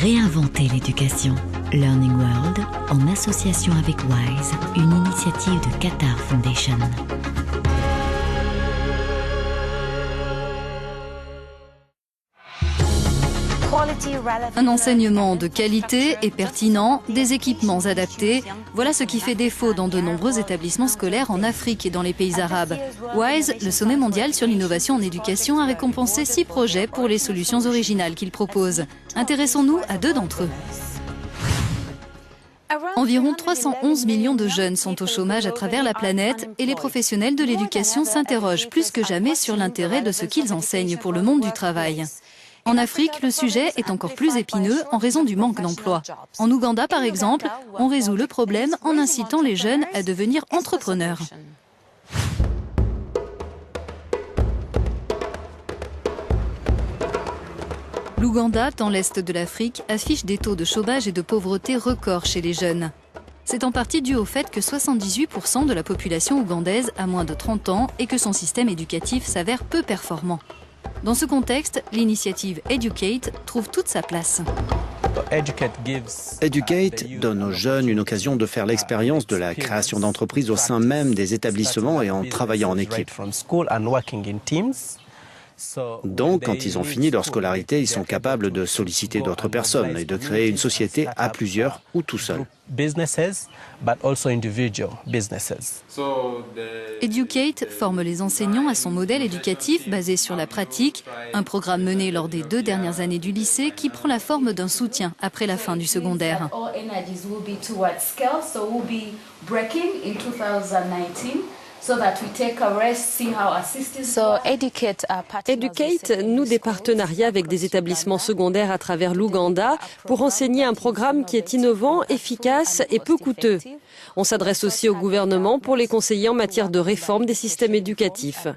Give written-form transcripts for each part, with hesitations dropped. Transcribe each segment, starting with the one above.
Réinventer l'éducation. Learning World, en association avec WISE, une initiative de Qatar Foundation. Un enseignement de qualité et pertinent, des équipements adaptés, voilà ce qui fait défaut dans de nombreux établissements scolaires en Afrique et dans les pays arabes. WISE, le sommet mondial sur l'innovation en éducation, a récompensé 6 projets pour les solutions originales qu'il propose. Intéressons-nous à 2 d'entre eux. Environ 311 millions de jeunes sont au chômage à travers la planète et les professionnels de l'éducation s'interrogent plus que jamais sur l'intérêt de ce qu'ils enseignent pour le monde du travail. En Afrique, le sujet est encore plus épineux en raison du manque d'emploi. En Ouganda, par exemple, on résout le problème en incitant les jeunes à devenir entrepreneurs. L'Ouganda, dans l'est de l'Afrique, affiche des taux de chômage et de pauvreté records chez les jeunes. C'est en partie dû au fait que 78% de la population ougandaise a moins de 30 ans et que son système éducatif s'avère peu performant. Dans ce contexte, l'initiative Educate trouve toute sa place. Educate donne aux jeunes une occasion de faire l'expérience de la création d'entreprises au sein même des établissements et en travaillant en équipe. Donc, quand ils ont fini leur scolarité, ils sont capables de solliciter d'autres personnes et de créer une société à plusieurs ou tout seul. Educate forme les enseignants à son modèle éducatif basé sur la pratique, un programme mené lors des 2 dernières années du lycée qui prend la forme d'un soutien après la fin du secondaire. Educate noue des partenariats avec des établissements secondaires à travers l'Ouganda pour enseigner un programme qui est innovant, efficace et peu coûteux. On s'adresse aussi au gouvernement pour les conseiller en matière de réforme des systèmes éducatifs.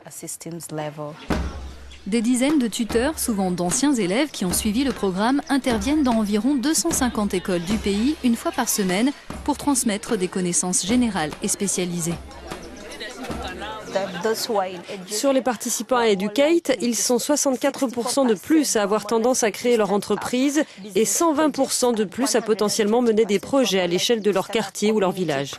Des dizaines de tuteurs, souvent d'anciens élèves qui ont suivi le programme, interviennent dans environ 250 écoles du pays une fois par semaine pour transmettre des connaissances générales et spécialisées. Sur les participants à Educate, ils sont 64% de plus à avoir tendance à créer leur entreprise et 120% de plus à potentiellement mener des projets à l'échelle de leur quartier ou leur village.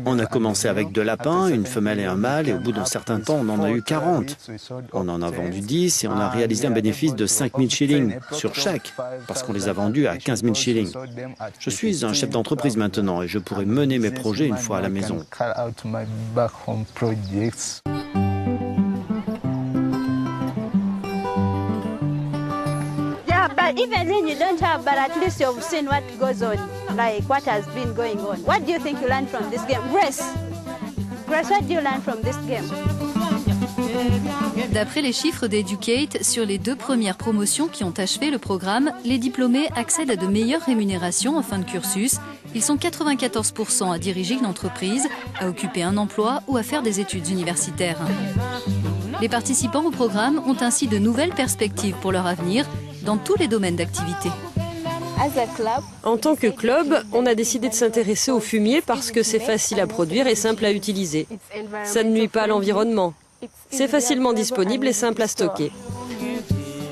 On a commencé avec 2 lapins, une femelle et un mâle, et au bout d'un certain temps, on en a eu 40. On en a vendu 10 et on a réalisé un bénéfice de 5 000 shillings sur chaque, parce qu'on les a vendus à 15 000 shillings. Je suis un chef d'entreprise maintenant et je pourrai mener mes projets une fois à la maison. Even when you don't have, but at least you've seen what goes on, like what has been going on. What do you think you learned from this game? Grace, what do you learn from this game? D'après les chiffres d'Educate, sur les 2 premières promotions qui ont achevé le programme, les diplômés accèdent à de meilleures rémunérations en fin de cursus. Ils sont 94% à diriger une entreprise, à occuper un emploi ou à faire des études universitaires. Les participants au programme ont ainsi de nouvelles perspectives pour leur avenir dans tous les domaines d'activité. En tant que club, on a décidé de s'intéresser au fumier parce que c'est facile à produire et simple à utiliser. Ça ne nuit pas à l'environnement. C'est facilement disponible et simple à stocker.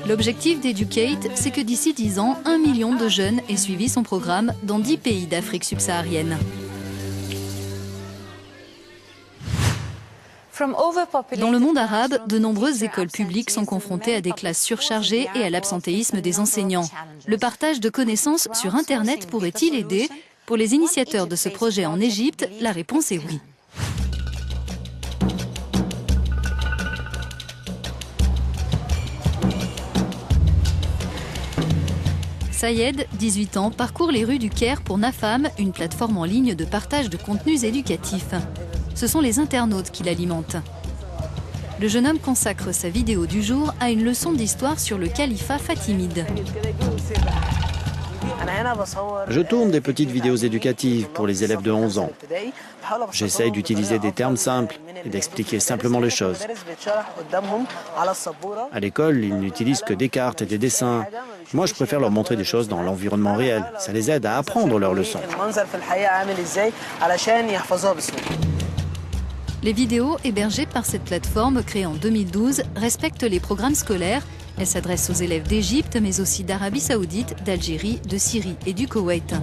L'objectif d'Educate, c'est que d'ici 10 ans, 1 million de jeunes aient suivi son programme dans 10 pays d'Afrique subsaharienne. Dans le monde arabe, de nombreuses écoles publiques sont confrontées à des classes surchargées et à l'absentéisme des enseignants. Le partage de connaissances sur Internet pourrait-il aider? Pour les initiateurs de ce projet en Égypte, la réponse est oui. Sayed, 18 ans, parcourt les rues du Caire pour Nafam, une plateforme en ligne de partage de contenus éducatifs. Ce sont les internautes qui l'alimentent. Le jeune homme consacre sa vidéo du jour à une leçon d'histoire sur le califat fatimide. Je tourne des petites vidéos éducatives pour les élèves de 11 ans. J'essaye d'utiliser des termes simples et d'expliquer simplement les choses. À l'école, ils n'utilisent que des cartes et des dessins. Moi, je préfère leur montrer des choses dans l'environnement réel. Ça les aide à apprendre leurs leçons. Les vidéos hébergées par cette plateforme créée en 2012 respectent les programmes scolaires. Elles s'adressent aux élèves d'Égypte, mais aussi d'Arabie Saoudite, d'Algérie, de Syrie et du Koweït.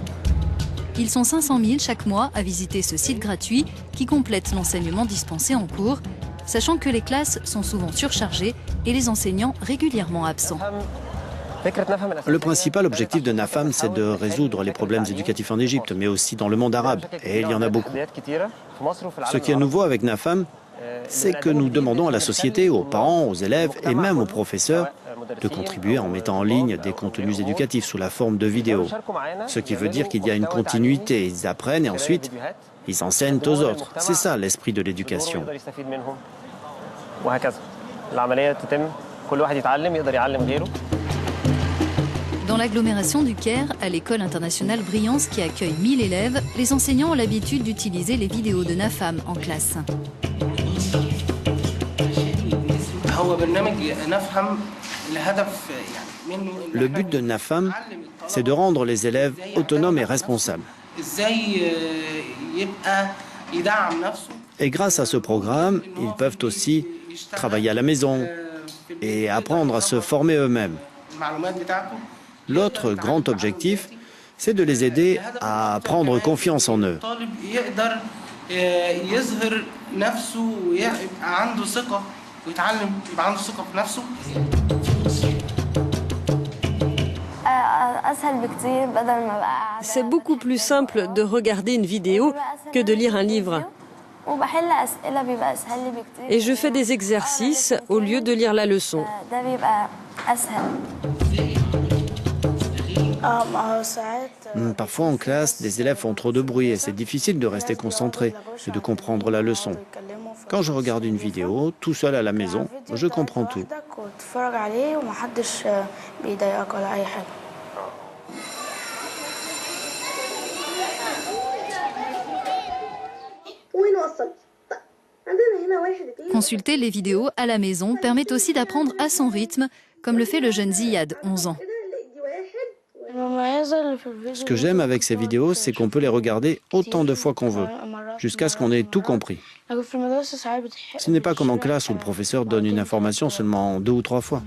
Ils sont 500 000 chaque mois à visiter ce site gratuit qui complète l'enseignement dispensé en cours, sachant que les classes sont souvent surchargées et les enseignants régulièrement absents. Le principal objectif de NAFAM, c'est de résoudre les problèmes éducatifs en Égypte, mais aussi dans le monde arabe, et il y en a beaucoup. Ce qui est nouveau avec NAFAM, c'est que nous demandons à la société, aux parents, aux élèves et même aux professeurs de contribuer en mettant en ligne des contenus éducatifs sous la forme de vidéos. Ce qui veut dire qu'il y a une continuité, ils apprennent et ensuite ils enseignent aux autres. C'est ça l'esprit de l'éducation. Dans l'agglomération du Caire, à l'école internationale Briance qui accueille 1000 élèves, les enseignants ont l'habitude d'utiliser les vidéos de NAFAM en classe. Le but de NAFAM, c'est de rendre les élèves autonomes et responsables. Et grâce à ce programme, ils peuvent aussi travailler à la maison et apprendre à se former eux-mêmes. L'autre grand objectif, c'est de les aider à prendre confiance en eux. C'est beaucoup plus simple de regarder une vidéo que de lire un livre. Et je fais des exercices au lieu de lire la leçon. Parfois en classe, des élèves font trop de bruit et c'est difficile de rester concentré et de comprendre la leçon. Quand je regarde une vidéo, tout seul à la maison, je comprends tout. Consulter les vidéos à la maison permet aussi d'apprendre à son rythme, comme le fait le jeune Ziyad, 11 ans. Ce que j'aime avec ces vidéos, c'est qu'on peut les regarder autant de fois qu'on veut, jusqu'à ce qu'on ait tout compris. Ce n'est pas comme en classe où le professeur donne une information seulement 2 ou 3 fois.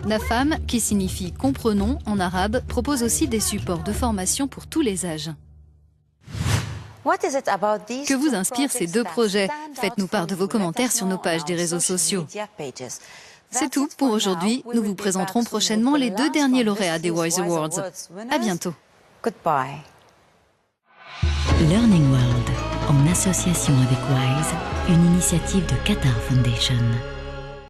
NAFAM, qui signifie « comprenons » en arabe, propose aussi des supports de formation pour tous les âges. Que vous inspirent ces 2 projets? Faites-nous part de vos commentaires sur nos pages des réseaux sociaux. C'est tout pour aujourd'hui. Nous vous présenterons prochainement les 2 derniers lauréats des Wise Awards. À bientôt. Learning World, en association avec WISE, une initiative de Qatar Foundation.